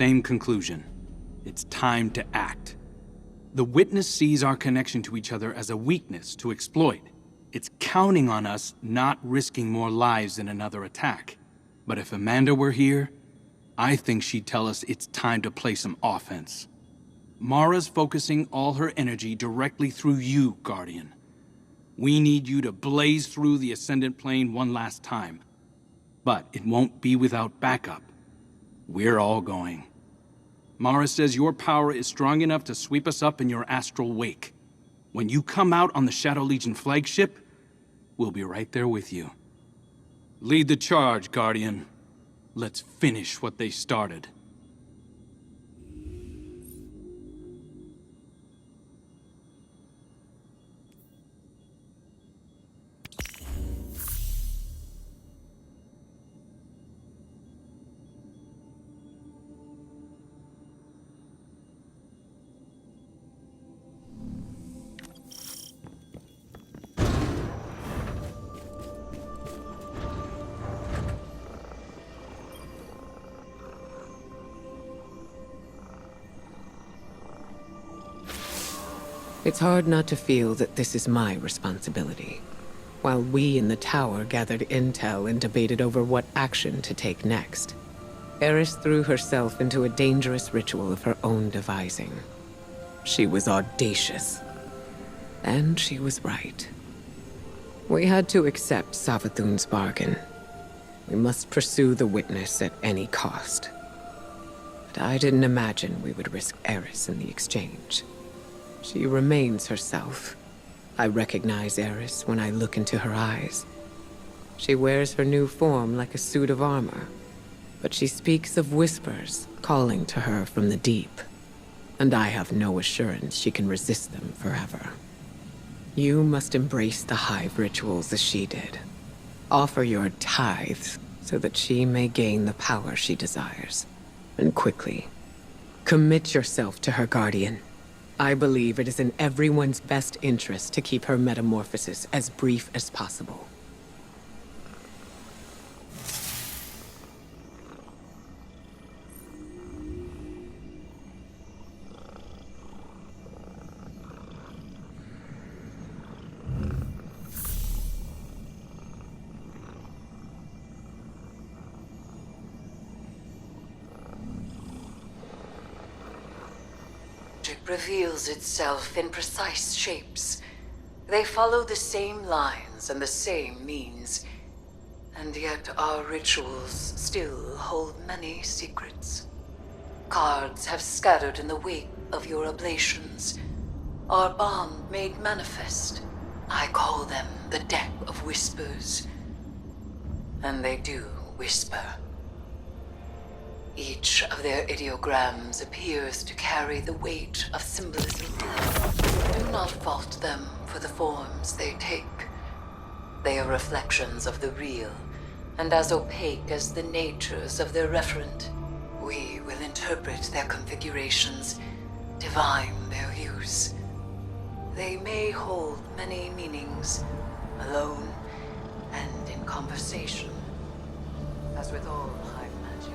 Same conclusion. It's time to act. The witness sees our connection to each other as a weakness to exploit. It's counting on us not risking more lives in another attack. But if Amanda were here, I think she'd tell us it's time to play some offense. Mara's focusing all her energy directly through you, Guardian. We need you to blaze through the Ascendant Plane one last time. But it won't be without backup. We're all going. Mara says your power is strong enough to sweep us up in your astral wake. When you come out on the Shadow Legion flagship, we'll be right there with you. Lead the charge, Guardian. Let's finish what they started. It's hard not to feel that this is my responsibility. While we in the tower gathered intel and debated over what action to take next, Eris threw herself into a dangerous ritual of her own devising. She was audacious. And she was right. We had to accept Savathun's bargain. We must pursue the witness at any cost. But I didn't imagine we would risk Eris in the exchange. She remains herself. I recognize Eris when I look into her eyes. She wears her new form like a suit of armor, but she speaks of whispers calling to her from the deep, and I have no assurance she can resist them forever. You must embrace the Hive rituals as she did. Offer your tithes so that she may gain the power she desires, and quickly. Commit yourself to her, Guardian. I believe it is in everyone's best interest to keep her metamorphosis as brief as possible. Reveals itself in precise shapes. They follow the same lines and the same means. And yet our rituals still hold many secrets. Cards have scattered in the wake of your oblations. Our bond made manifest. I call them the Deck of Whispers. And they do whisper. Each of their ideograms appears to carry the weight of symbolism. Do not fault them for the forms they take. They are reflections of the real, and as opaque as the natures of their referent. We will interpret their configurations, divine their use. They may hold many meanings, alone and in conversation, as with all Hive magic.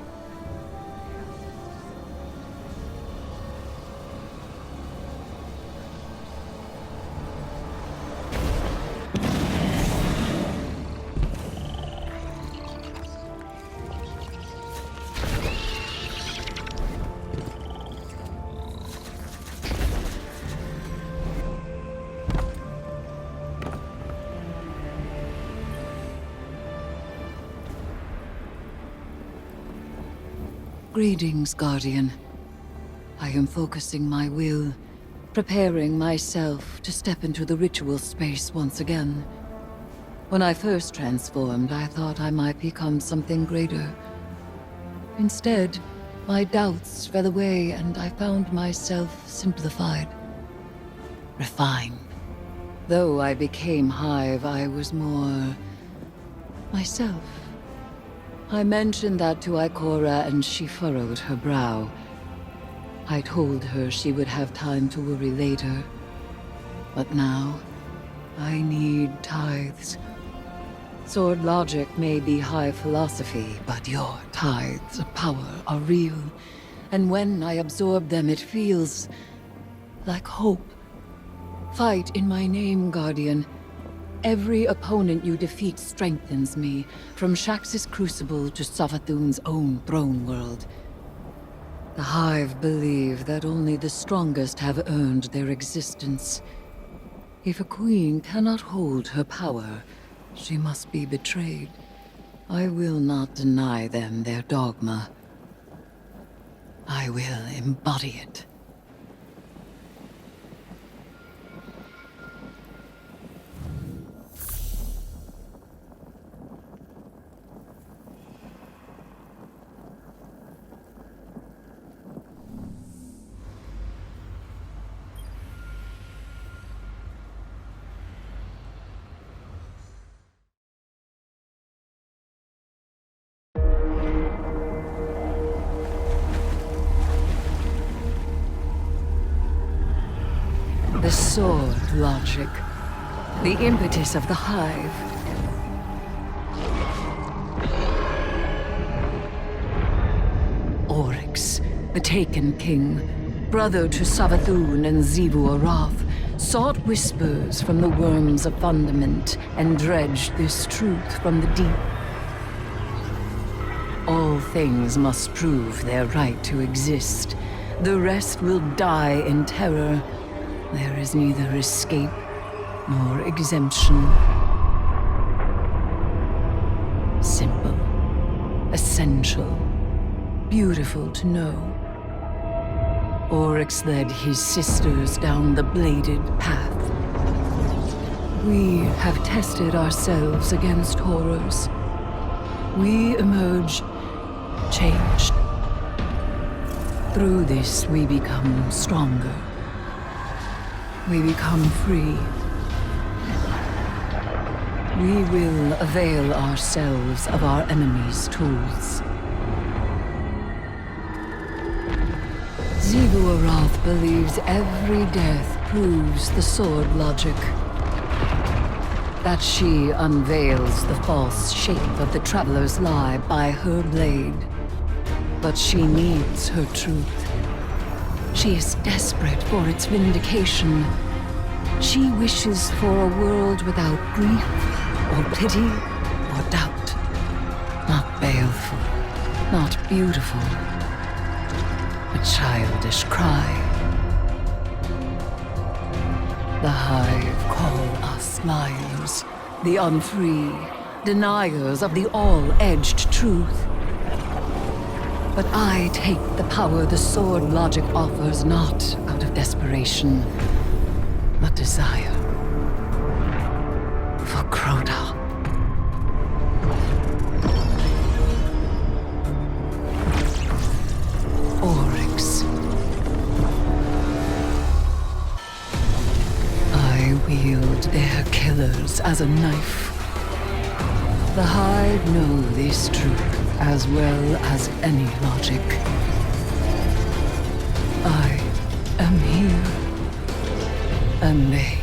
Greetings, Guardian. I am focusing my will, preparing myself to step into the ritual space once again. When I first transformed, I thought I might become something greater. Instead, my doubts fell away and I found myself simplified, refined. Though I became Hive, I was more myself. I mentioned that to Ikora and she furrowed her brow. I told her she would have time to worry later. But now, I need tithes. Sword logic may be high philosophy, but your tithes of power are real. and when I absorb them, it feels like hope. Fight in my name, Guardian. Every opponent you defeat strengthens me, from Shax's crucible to Savathun's own throne world. The Hive believe that only the strongest have earned their existence. If a queen cannot hold her power, she must be betrayed. I will not deny them their dogma. I will embody it. The sword logic. The impetus of the Hive. Oryx, the Taken King, brother to Savathun and Xivu Arath, sought whispers from the worms of Fundament and dredged this truth from the deep. All things must prove their right to exist. The rest will die in terror. There is neither escape nor exemption. Simple, essential, beautiful to know. Oryx led his sisters down the bladed path. We have tested ourselves against horrors. We emerge changed. Through this, we become stronger. We become free. We will avail ourselves of our enemy's tools. Xivu Arath believes every death proves the sword logic. That she unveils the false shape of the Traveler's lie by her blade. But she needs her truth. She is desperate for its vindication. She wishes for a world without grief, or pity, or doubt. Not baleful, not beautiful. A childish cry. The Hive call us liars, the unfree, deniers of the all-edged truth. But I take the power the sword logic offers not out of desperation, but desire. For Crota. Oryx. I wield their killers as a knife. The Hive know this truth as well as any logic. I am here, and they